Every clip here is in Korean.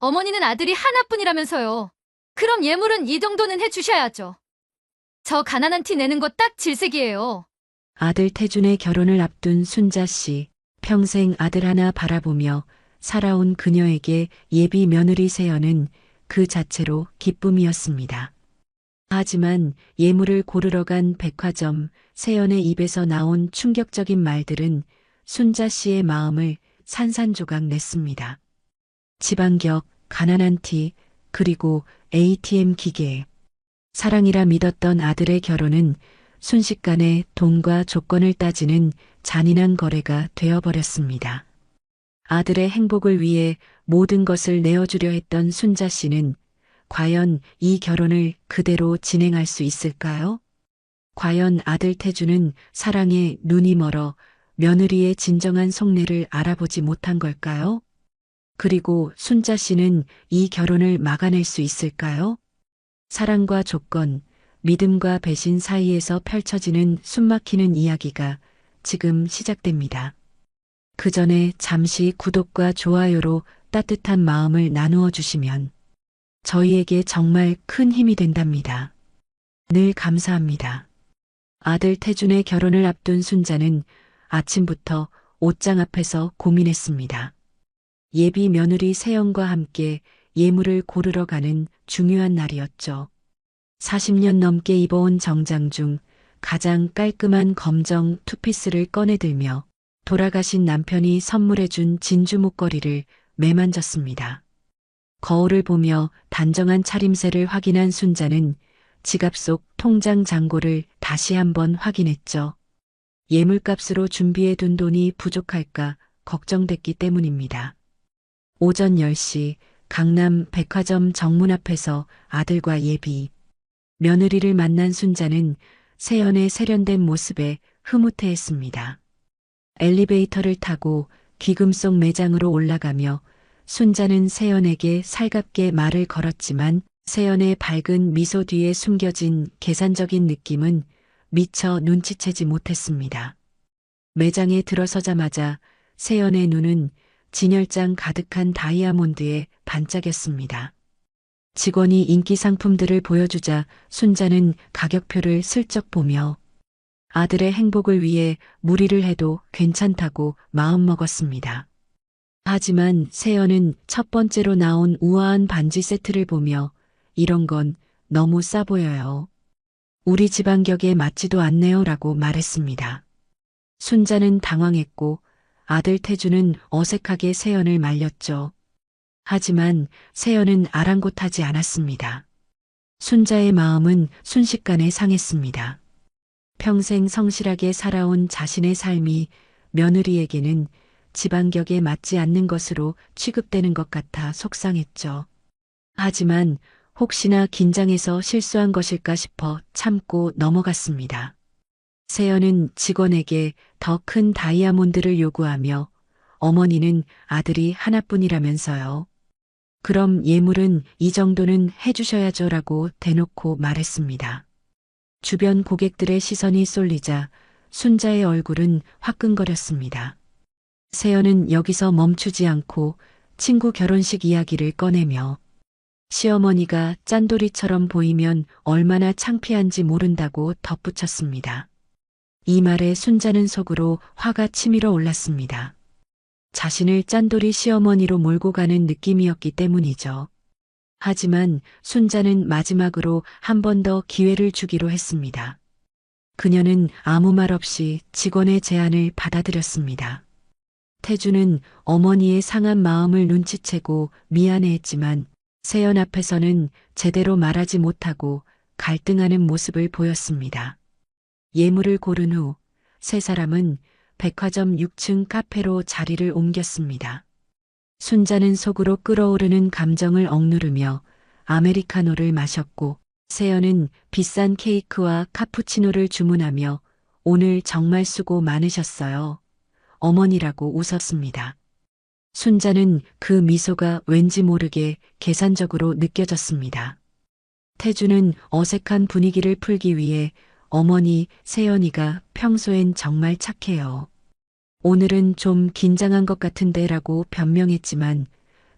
어머니는 아들이 하나뿐이라면서요. 그럼 예물은 이 정도는 해주셔야죠. 저 가난한 티 내는 거 딱 질색이에요. 아들 태준의 결혼을 앞둔 순자 씨, 평생 아들 하나 바라보며 살아온 그녀에게 예비 며느리 세연은 그 자체로 기쁨이었습니다. 하지만 예물을 고르러 간 백화점 세연의 입에서 나온 충격적인 말들은 순자 씨의 마음을 산산조각 냈습니다. 지방격, 가난한 티, 그리고 ATM 기계. 사랑이라 믿었던 아들의 결혼은 순식간에 돈과 조건을 따지는 잔인한 거래가 되어버렸습니다. 아들의 행복을 위해 모든 것을 내어주려 했던 순자 씨는 과연 이 결혼을 그대로 진행할 수 있을까요? 과연 아들 태주는 사랑에 눈이 멀어 며느리의 진정한 속내를 알아보지 못한 걸까요? 그리고 순자 씨는 이 결혼을 막아낼 수 있을까요? 사랑과 조건, 믿음과 배신 사이에서 펼쳐지는 숨막히는 이야기가 지금 시작됩니다. 그 전에 잠시 구독과 좋아요로 따뜻한 마음을 나누어 주시면 저희에게 정말 큰 힘이 된답니다. 늘 감사합니다. 아들 태준의 결혼을 앞둔 순자는 아침부터 옷장 앞에서 고민했습니다. 예비 며느리 세연과 함께 예물을 고르러 가는 중요한 날이었죠. 40년 넘게 입어온 정장 중 가장 깔끔한 검정 투피스를 꺼내들며 돌아가신 남편이 선물해준 진주 목걸이를 매만졌습니다. 거울을 보며 단정한 차림새를 확인한 순자는 지갑 속 통장 잔고를 다시 한번 확인했죠. 예물값으로 준비해둔 돈이 부족할까 걱정됐기 때문입니다. 오전 10시 강남 백화점 정문 앞에서 아들과 예비 며느리를 만난 순자는 세연의 세련된 모습에 흐뭇해했습니다. 엘리베이터를 타고 귀금 속 매장으로 올라가며 순자는 세연에게 살갑게 말을 걸었지만 세연의 밝은 미소 뒤에 숨겨진 계산적인 느낌은 미처 눈치채지 못했습니다. 매장에 들어서자마자 세연의 눈은 진열장 가득한 다이아몬드에 반짝였습니다. 직원이 인기 상품들을 보여주자 순자는 가격표를 슬쩍 보며 아들의 행복을 위해 무리를 해도 괜찮다고 마음먹었습니다. 하지만 세연은 첫 번째로 나온 우아한 반지 세트를 보며 이런 건 너무 싸 보여요. 우리 지방격에 맞지도 않네요 라고 말했습니다. 순자는 당황했고 아들 태주는 어색하게 세연을 말렸죠. 하지만 세연은 아랑곳하지 않았습니다. 순자의 마음은 순식간에 상했습니다. 평생 성실하게 살아온 자신의 삶이 며느리에게는 지방격에 맞지 않는 것으로 취급되는 것 같아 속상했죠. 하지만 혹시나 긴장해서 실수한 것일까 싶어 참고 넘어갔습니다. 세연은 직원에게 더 큰 다이아몬드를 요구하며 어머니는 아들이 하나뿐이라면서요. 그럼 예물은 이 정도는 해주셔야죠 라고 대놓고 말했습니다. 주변 고객들의 시선이 쏠리자 순자의 얼굴은 화끈거렸습니다. 세연은 여기서 멈추지 않고 친구 결혼식 이야기를 꺼내며 시어머니가 짠돌이처럼 보이면 얼마나 창피한지 모른다고 덧붙였습니다. 이 말에 순자는 속으로 화가 치밀어 올랐습니다. 자신을 짠돌이 시어머니로 몰고 가는 느낌이었기 때문이죠. 하지만 순자는 마지막으로 한 번 더 기회를 주기로 했습니다. 그녀는 아무 말 없이 직원의 제안을 받아들였습니다. 태주는 어머니의 상한 마음을 눈치채고 미안해했지만 세연 앞에서는 제대로 말하지 못하고 갈등하는 모습을 보였습니다. 예물을 고른 후 세 사람은 백화점 6층 카페로 자리를 옮겼습니다. 순자는 속으로 끓어오르는 감정을 억누르며 아메리카노를 마셨고 세연은 비싼 케이크와 카푸치노를 주문하며 오늘 정말 수고 많으셨어요. 어머니라고 웃었습니다. 순자는 그 미소가 왠지 모르게 계산적으로 느껴졌습니다. 태주는 어색한 분위기를 풀기 위해 어머니 세연이가 평소엔 정말 착해요. 오늘은 좀 긴장한 것 같은데 라고 변명했지만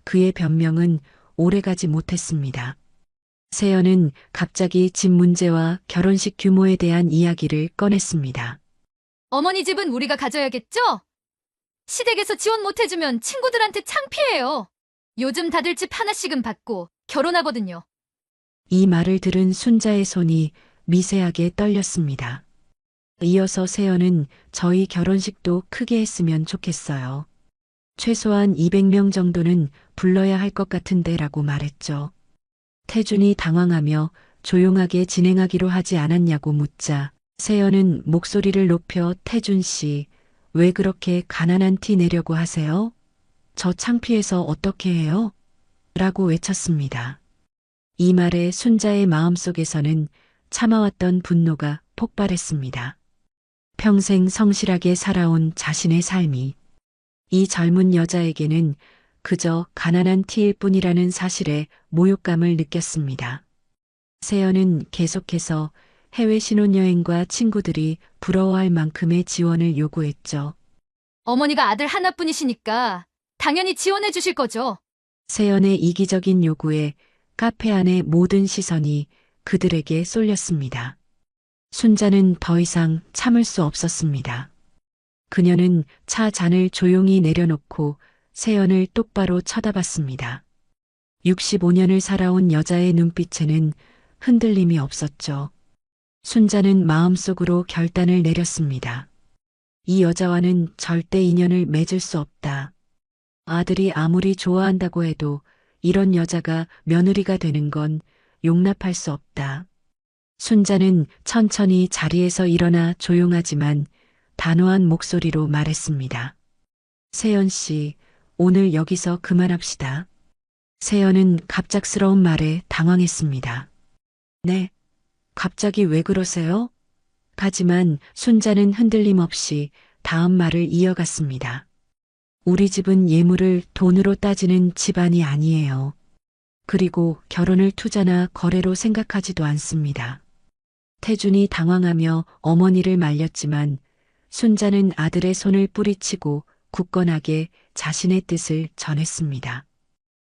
그의 변명은 오래가지 못했습니다. 세연은 갑자기 집 문제와 결혼식 규모에 대한 이야기를 꺼냈습니다. 어머니 집은 우리가 가져야겠죠? 시댁에서 지원 못해주면 친구들한테 창피해요. 요즘 다들 집 하나씩은 받고 결혼하거든요. 이 말을 들은 순자의 손이 미세하게 떨렸습니다. 이어서 세연은 저희 결혼식도 크게 했으면 좋겠어요. 최소한 200명 정도는 불러야 할 것 같은데 라고 말했죠. 태준이 당황하며 조용하게 진행하기로 하지 않았냐고 묻자 세연은 목소리를 높여 태준 씨, 왜 그렇게 가난한 티 내려고 하세요? 저 창피해서 어떻게 해요? 라고 외쳤습니다. 이 말에 순자의 마음속에서는 참아왔던 분노가 폭발했습니다. 평생 성실하게 살아온 자신의 삶이 이 젊은 여자에게는 그저 가난한 티일 뿐이라는 사실에 모욕감을 느꼈습니다. 세연은 계속해서 해외 신혼여행과 친구들이 부러워할 만큼의 지원을 요구했죠. 어머니가 아들 하나뿐이시니까 당연히 지원해 주실 거죠. 세연의 이기적인 요구에 카페 안의 모든 시선이 그들에게 쏠렸습니다. 순자는 더 이상 참을 수 없었습니다. 그녀는 차 잔을 조용히 내려놓고 세연을 똑바로 쳐다봤습니다. 65년을 살아온 여자의 눈빛에는 흔들림이 없었죠. 순자는 마음속으로 결단을 내렸습니다. 이 여자와는 절대 인연을 맺을 수 없다. 아들이 아무리 좋아한다고 해도 이런 여자가 며느리가 되는 건 용납할 수 없다. 순자는 천천히 자리에서 일어나 조용하지만 단호한 목소리로 말했습니다. 세연 씨, 오늘 여기서 그만합시다. 세연은 갑작스러운 말에 당황했습니다. 네, 갑자기 왜 그러세요? 하지만 순자는 흔들림 없이 다음 말을 이어갔습니다. 우리 집은 예물을 돈으로 따지는 집안이 아니에요. 그리고 결혼을 투자나 거래로 생각하지도 않습니다. 태준이 당황하며 어머니를 말렸지만 순자는 아들의 손을 뿌리치고 굳건하게 자신의 뜻을 전했습니다.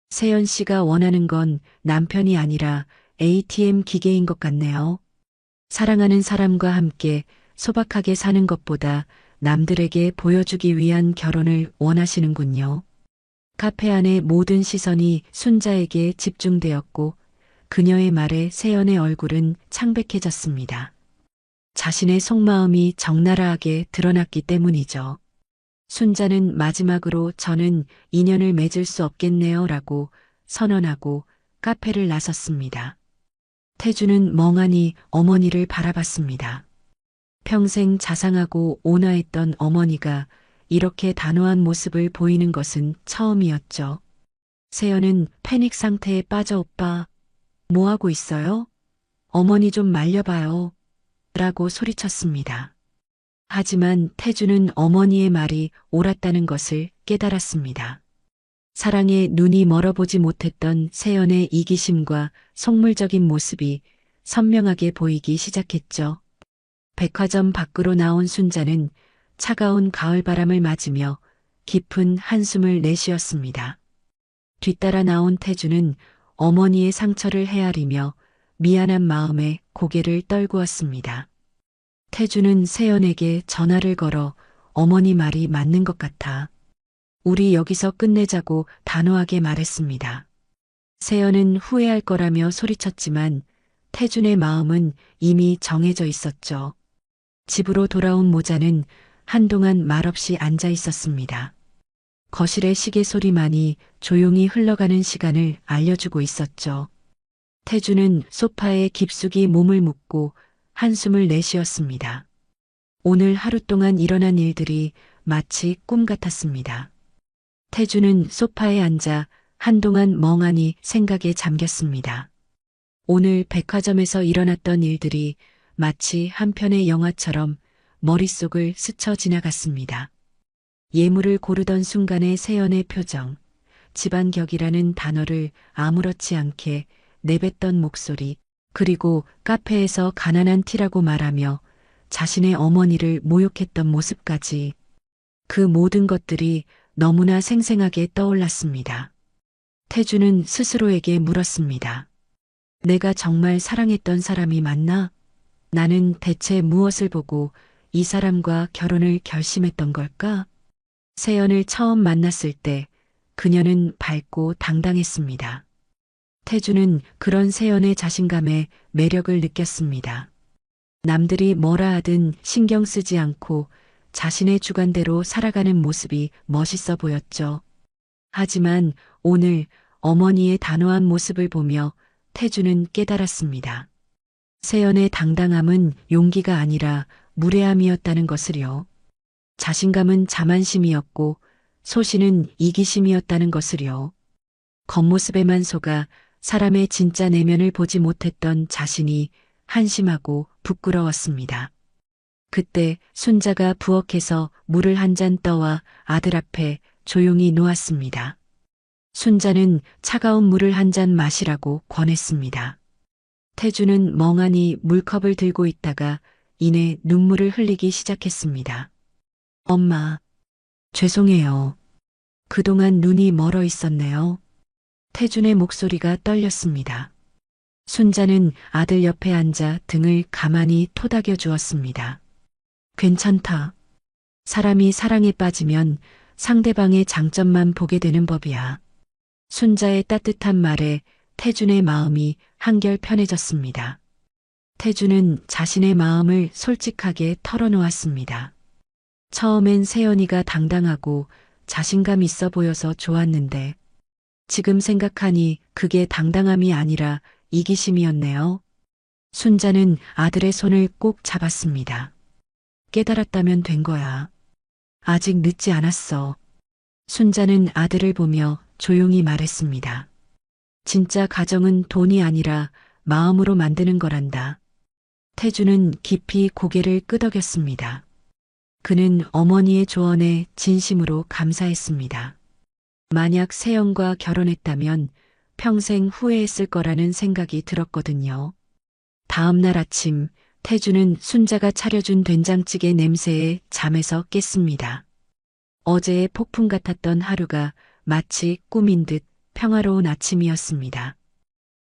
세연 씨가 원하는 건 남편이 아니라 ATM 기계인 것 같네요. 사랑하는 사람과 함께 소박하게 사는 것보다 남들에게 보여주기 위한 결혼을 원하시는군요. 카페 안의 모든 시선이 순자에게 집중되었고 그녀의 말에 세연의 얼굴은 창백해졌습니다. 자신의 속마음이 적나라하게 드러났기 때문이죠. 순자는 마지막으로 저는 인연을 맺을 수 없겠네요 라고 선언하고 카페를 나섰습니다. 태주는 멍하니 어머니를 바라봤습니다. 평생 자상하고 온화했던 어머니가 이렇게 단호한 모습을 보이는 것은 처음이었죠. 세연은 패닉 상태에 빠져 오빠, 뭐하고 있어요? 어머니 좀 말려봐요. 라고 소리쳤습니다. 하지만 태주는 어머니의 말이 옳았다는 것을 깨달았습니다. 사랑에 눈이 멀어보지 못했던 세연의 이기심과 속물적인 모습이 선명하게 보이기 시작했죠. 백화점 밖으로 나온 순자는 차가운 가을바람을 맞으며 깊은 한숨을 내쉬었습니다. 뒤따라 나온 태주는 어머니의 상처를 헤아리며 미안한 마음에 고개를 떨구었습니다. 태주는 세연에게 전화를 걸어 어머니 말이 맞는 것 같아. 우리 여기서 끝내자고 단호하게 말했습니다. 세연은 후회할 거라며 소리쳤지만 태준의 마음은 이미 정해져 있었죠. 집으로 돌아온 모자는 한동안 말없이 앉아 있었습니다. 거실의 시계 소리만이 조용히 흘러가는 시간을 알려주고 있었죠. 태주는 소파에 깊숙이 몸을 묻고 한숨을 내쉬었습니다. 오늘 하루 동안 일어난 일들이 마치 꿈 같았습니다. 태주는 소파에 앉아 한동안 멍하니 생각에 잠겼습니다. 오늘 백화점에서 일어났던 일들이 마치 한 편의 영화처럼 머릿속을 스쳐 지나갔습니다. 예물을 고르던 순간의 세연의 표정, 집안격이라는 단어를 아무렇지 않게 내뱉던 목소리, 그리고 카페에서 가난한 티라고 말하며 자신의 어머니를 모욕했던 모습까지 그 모든 것들이 너무나 생생하게 떠올랐습니다. 태주는 스스로에게 물었습니다. 내가 정말 사랑했던 사람이 맞나? 나는 대체 무엇을 보고 이 사람과 결혼을 결심했던 걸까? 세연을 처음 만났을 때 그녀는 밝고 당당했습니다. 태주는 그런 세연의 자신감에 매력을 느꼈습니다. 남들이 뭐라 하든 신경 쓰지 않고 자신의 주관대로 살아가는 모습이 멋있어 보였죠. 하지만 오늘 어머니의 단호한 모습을 보며 태주는 깨달았습니다. 세연의 당당함은 용기가 아니라 무례함이었다는 것을요. 자신감은 자만심이었고 소신은 이기심이었다는 것을요. 겉모습에만 속아 사람의 진짜 내면을 보지 못했던 자신이 한심하고 부끄러웠습니다. 그때 순자가 부엌에서 물을 한 잔 떠와 아들 앞에 조용히 놓았습니다. 순자는 차가운 물을 한 잔 마시라고 권했습니다. 태주는 멍하니 물컵을 들고 있다가 이내 눈물을 흘리기 시작했습니다. 엄마, 죄송해요. 그동안 눈이 멀어 있었네요. 태준의 목소리가 떨렸습니다. 순자는 아들 옆에 앉아 등을 가만히 토닥여 주었습니다. 괜찮다. 사람이 사랑에 빠지면 상대방의 장점만 보게 되는 법이야. 순자의 따뜻한 말에 태준의 마음이 한결 편해졌습니다. 태준은 자신의 마음을 솔직하게 털어놓았습니다. 처음엔 세연이가 당당하고 자신감 있어 보여서 좋았는데 지금 생각하니 그게 당당함이 아니라 이기심이었네요. 순자는 아들의 손을 꼭 잡았습니다. 깨달았다면 된 거야. 아직 늦지 않았어. 순자는 아들을 보며 조용히 말했습니다. 진짜 가정은 돈이 아니라 마음으로 만드는 거란다. 태주는 깊이 고개를 끄덕였습니다. 그는 어머니의 조언에 진심으로 감사했습니다. 만약 세연과 결혼했다면 평생 후회했을 거라는 생각이 들었거든요. 다음 날 아침 태주는 순자가 차려준 된장찌개 냄새에 잠에서 깼습니다. 어제의 폭풍 같았던 하루가 마치 꿈인 듯 평화로운 아침이었습니다.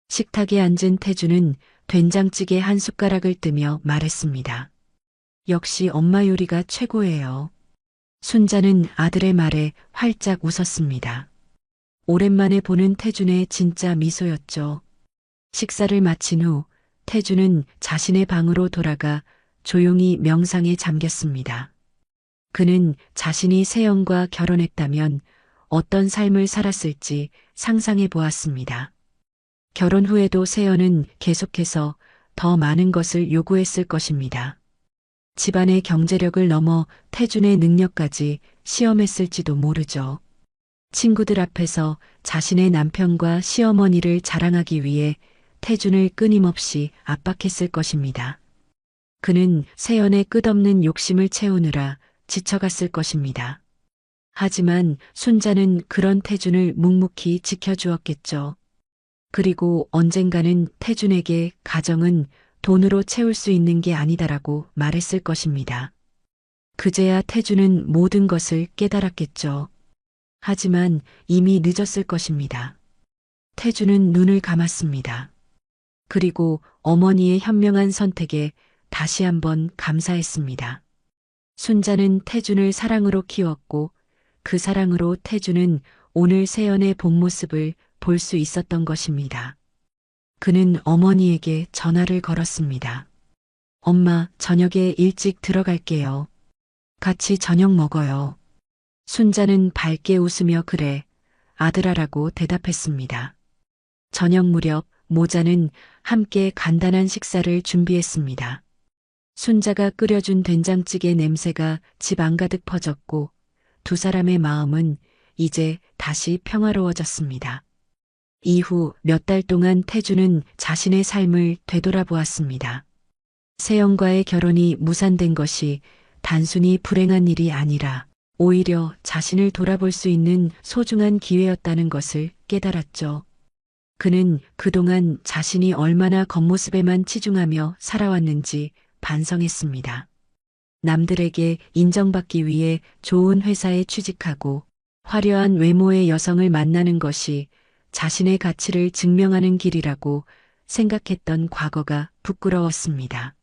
식탁에 앉은 태주는 된장찌개 한 숟가락을 뜨며 말했습니다. 역시 엄마 요리가 최고예요. 순자는 아들의 말에 활짝 웃었습니다. 오랜만에 보는 태준의 진짜 미소였죠. 식사를 마친 후 태준은 자신의 방으로 돌아가 조용히 명상에 잠겼습니다. 그는 자신이 세연과 결혼했다면 어떤 삶을 살았을지 상상해 보았습니다. 결혼 후에도 세연은 계속해서 더 많은 것을 요구했을 것입니다. 집안의 경제력을 넘어 태준의 능력까지 시험했을지도 모르죠. 친구들 앞에서 자신의 남편과 시어머니를 자랑하기 위해 태준을 끊임없이 압박했을 것입니다. 그는 세연의 끝없는 욕심을 채우느라 지쳐갔을 것입니다. 하지만 순자는 그런 태준을 묵묵히 지켜주었겠죠. 그리고 언젠가는 태준에게 가정은 돈으로 채울 수 있는 게 아니다라고 말했을 것입니다. 그제야 태준은 모든 것을 깨달았겠죠. 하지만 이미 늦었을 것입니다. 태준은 눈을 감았습니다. 그리고 어머니의 현명한 선택에 다시 한번 감사했습니다. 순자는 태준을 사랑으로 키웠고 그 사랑으로 태준은 오늘 세연의 본 모습을 볼 수 있었던 것입니다. 그는 어머니에게 전화를 걸었습니다. 엄마, 저녁에 일찍 들어갈게요. 같이 저녁 먹어요. 순자는 밝게 웃으며 그래, 아들아라고 대답했습니다. 저녁 무렵 모자는 함께 간단한 식사를 준비했습니다. 순자가 끓여준 된장찌개 냄새가 집 안가득 퍼졌고 두 사람의 마음은 이제 다시 평화로워졌습니다. 이후 몇 달 동안 태주는 자신의 삶을 되돌아보았습니다. 세연과의 결혼이 무산된 것이 단순히 불행한 일이 아니라 오히려 자신을 돌아볼 수 있는 소중한 기회였다는 것을 깨달았죠. 그는 그동안 자신이 얼마나 겉모습에만 치중하며 살아왔는지 반성했습니다. 남들에게 인정받기 위해 좋은 회사에 취직하고 화려한 외모의 여성을 만나는 것이 자신의 가치를 증명하는 길이라고 생각했던 과거가 부끄러웠습니다.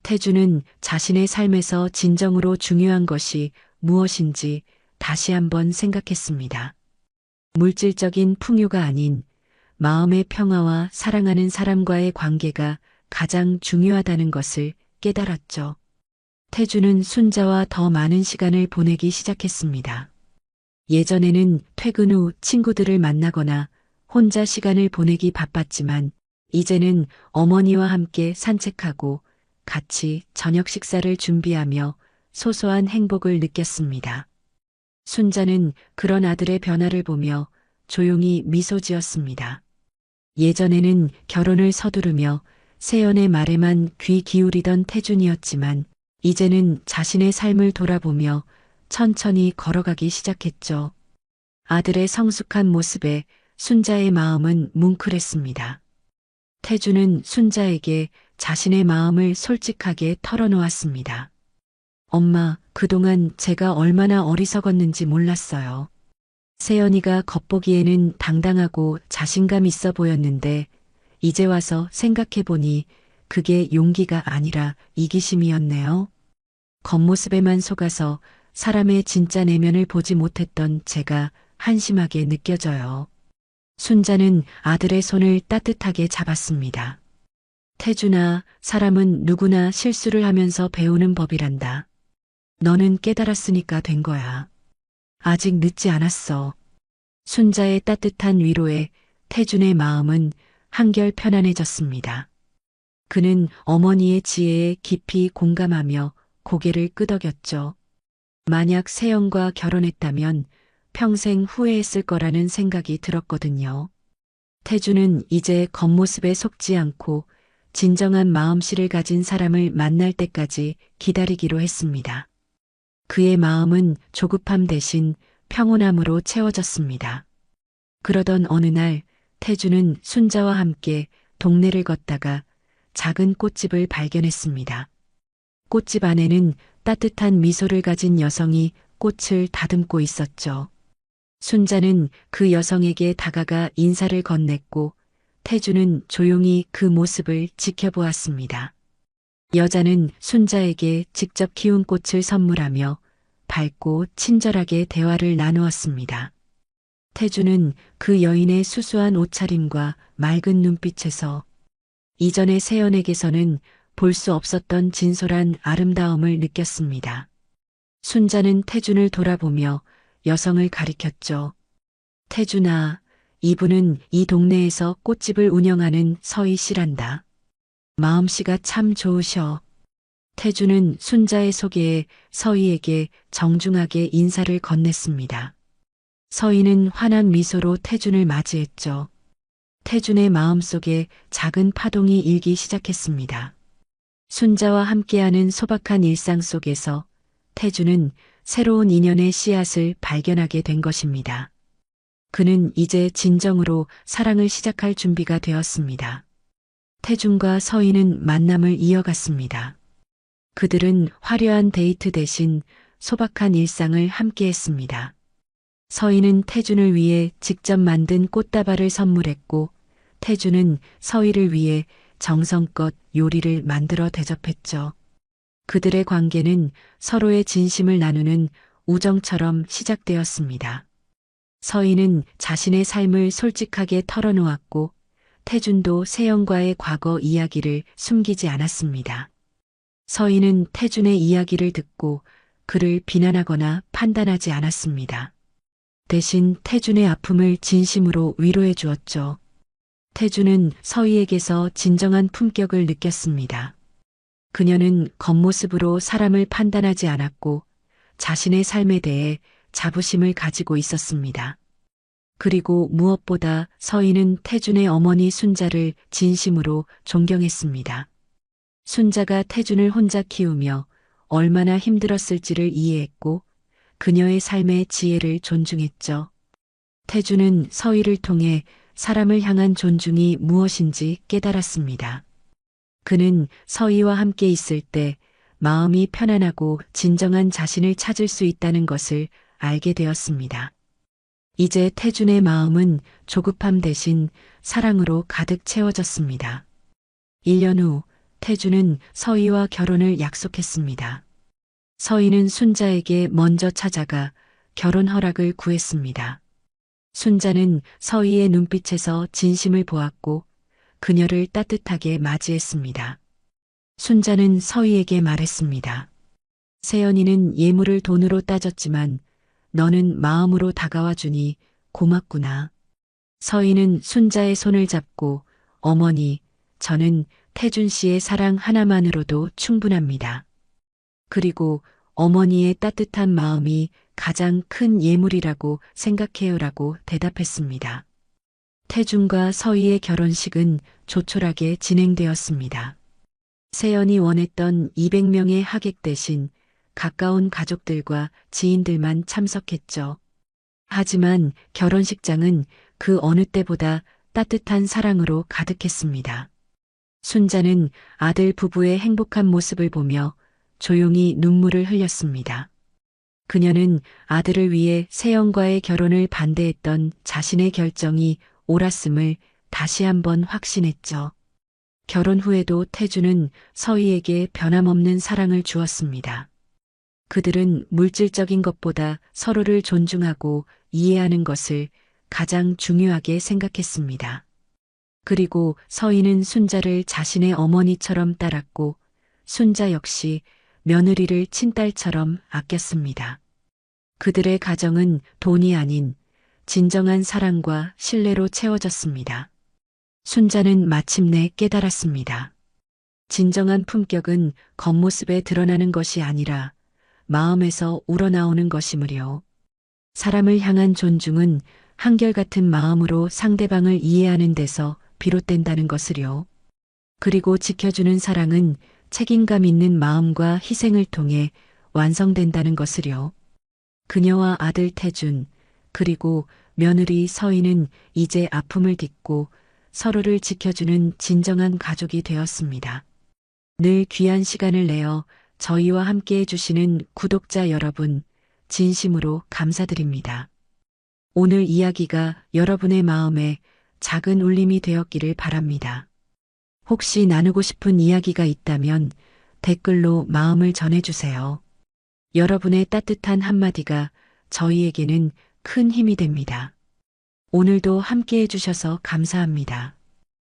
태주는 자신의 삶에서 진정으로 중요한 것이 무엇인지 다시 한번 생각했습니다. 물질적인 풍요가 아닌 마음의 평화와 사랑하는 사람과의 관계가 가장 중요하다는 것을 깨달았죠. 태주는 순자와 더 많은 시간을 보내기 시작했습니다. 예전에는 퇴근 후 친구들을 만나거나 혼자 시간을 보내기 바빴지만 이제는 어머니와 함께 산책하고 같이 저녁 식사를 준비하며 소소한 행복을 느꼈습니다. 순자는 그런 아들의 변화를 보며 조용히 미소 지었습니다. 예전에는 결혼을 서두르며 세연의 말에만 귀 기울이던 태준이었지만 이제는 자신의 삶을 돌아보며 천천히 걸어가기 시작했죠. 아들의 성숙한 모습에 순자의 마음은 뭉클했습니다. 태주는 순자에게 자신의 마음을 솔직하게 털어놓았습니다. 엄마, 그동안 제가 얼마나 어리석었는지 몰랐어요. 세연이가 겉보기에는 당당하고 자신감 있어 보였는데 이제 와서 생각해보니 그게 용기가 아니라 이기심이었네요. 겉모습에만 속아서 사람의 진짜 내면을 보지 못했던 제가 한심하게 느껴져요. 순자는 아들의 손을 따뜻하게 잡았습니다. 태준아, 사람은 누구나 실수를 하면서 배우는 법이란다. 너는 깨달았으니까 된 거야. 아직 늦지 않았어. 순자의 따뜻한 위로에 태준의 마음은 한결 편안해졌습니다. 그는 어머니의 지혜에 깊이 공감하며 고개를 끄덕였죠. 만약 세연과 결혼했다면 평생 후회했을 거라는 생각이 들었거든요. 태주는 이제 겉모습에 속지 않고 진정한 마음씨를 가진 사람을 만날 때까지 기다리기로 했습니다. 그의 마음은 조급함 대신 평온함으로 채워졌습니다. 그러던 어느 날 태주는 순자와 함께 동네를 걷다가 작은 꽃집을 발견했습니다. 꽃집 안에는 따뜻한 미소를 가진 여성이 꽃을 다듬고 있었죠. 순자는 그 여성에게 다가가 인사를 건넸고 태주는 조용히 그 모습을 지켜보았습니다. 여자는 순자에게 직접 키운 꽃을 선물하며 밝고 친절하게 대화를 나누었습니다. 태주는 그 여인의 수수한 옷차림과 맑은 눈빛에서 이전의 세연에게서는 볼 수 없었던 진솔한 아름다움을 느꼈습니다. 순자는 태준을 돌아보며 여성을 가리켰죠. 태준아, 이분은 이 동네에서 꽃집을 운영하는 서희 씨란다. 마음씨가 참 좋으셔. 태준은 순자의 소개에 서희에게 정중하게 인사를 건넸습니다. 서희는 환한 미소로 태준을 맞이했죠. 태준의 마음속에 작은 파동이 일기 시작했습니다. 순자와 함께하는 소박한 일상 속에서 태준은 새로운 인연의 씨앗을 발견하게 된 것입니다. 그는 이제 진정으로 사랑을 시작할 준비가 되었습니다. 태준과 서희는 만남을 이어갔습니다. 그들은 화려한 데이트 대신 소박한 일상을 함께했습니다. 서희는 태준을 위해 직접 만든 꽃다발을 선물했고 태준은 서희를 위해 정성껏 요리를 만들어 대접했죠. 그들의 관계는 서로의 진심을 나누는 우정처럼 시작되었습니다. 서희는 자신의 삶을 솔직하게 털어놓았고 태준도 세연과의 과거 이야기를 숨기지 않았습니다. 서희는 태준의 이야기를 듣고 그를 비난하거나 판단하지 않았습니다. 대신 태준의 아픔을 진심으로 위로해 주었죠. 태준은 서희에게서 진정한 품격을 느꼈습니다. 그녀는 겉모습으로 사람을 판단하지 않았고 자신의 삶에 대해 자부심을 가지고 있었습니다. 그리고 무엇보다 서희는 태준의 어머니 순자를 진심으로 존경했습니다. 순자가 태준을 혼자 키우며 얼마나 힘들었을지를 이해했고 그녀의 삶의 지혜를 존중했죠. 태준은 서희를 통해 사람을 향한 존중이 무엇인지 깨달았습니다. 그는 서희와 함께 있을 때 마음이 편안하고 진정한 자신을 찾을 수 있다는 것을 알게 되었습니다. 이제 태준의 마음은 조급함 대신 사랑으로 가득 채워졌습니다. 1년 후 태준은 서희와 결혼을 약속했습니다. 서희는 순자에게 먼저 찾아가 결혼 허락을 구했습니다. 순자는 서희의 눈빛에서 진심을 보았고 그녀를 따뜻하게 맞이했습니다. 순자는 서희에게 말했습니다. 세연이는 예물을 돈으로 따졌지만 너는 마음으로 다가와 주니 고맙구나. 서희는 순자의 손을 잡고 어머니, 저는 태준 씨의 사랑 하나만으로도 충분합니다. 그리고 어머니의 따뜻한 마음이 가장 큰 예물이라고 생각해요라고 대답했습니다. 태준과 서희의 결혼식은 조촐하게 진행되었습니다. 세연이 원했던 200명의 하객 대신 가까운 가족들과 지인들만 참석했죠. 하지만 결혼식장은 그 어느 때보다 따뜻한 사랑으로 가득했습니다. 순자는 아들 부부의 행복한 모습을 보며 조용히 눈물을 흘렸습니다. 그녀는 아들을 위해 세연과의 결혼을 반대했던 자신의 결정이 옳았음을 다시 한번 확신했죠. 결혼 후에도 태준은 서희에게 변함없는 사랑을 주었습니다. 그들은 물질적인 것보다 서로를 존중하고 이해하는 것을 가장 중요하게 생각했습니다. 그리고 서희는 순자를 자신의 어머니처럼 따랐고 순자 역시 며느리를 친딸처럼 아꼈습니다. 그들의 가정은 돈이 아닌 진정한 사랑과 신뢰로 채워졌습니다. 순자는 마침내 깨달았습니다. 진정한 품격은 겉모습에 드러나는 것이 아니라 마음에서 우러나오는 것이므려. 사람을 향한 존중은 한결같은 마음으로 상대방을 이해하는 데서 비롯된다는 것을요. 그리고 지켜주는 사랑은 책임감 있는 마음과 희생을 통해 완성된다는 것을요. 그녀와 아들 태준, 그리고 며느리 서희는 이제 아픔을 딛고 서로를 지켜주는 진정한 가족이 되었습니다. 늘 귀한 시간을 내어 저희와 함께 해주시는 구독자 여러분, 진심으로 감사드립니다. 오늘 이야기가 여러분의 마음에 작은 울림이 되었기를 바랍니다. 혹시 나누고 싶은 이야기가 있다면 댓글로 마음을 전해주세요. 여러분의 따뜻한 한마디가 저희에게는 큰 힘이 됩니다. 오늘도 함께 해주셔서 감사합니다.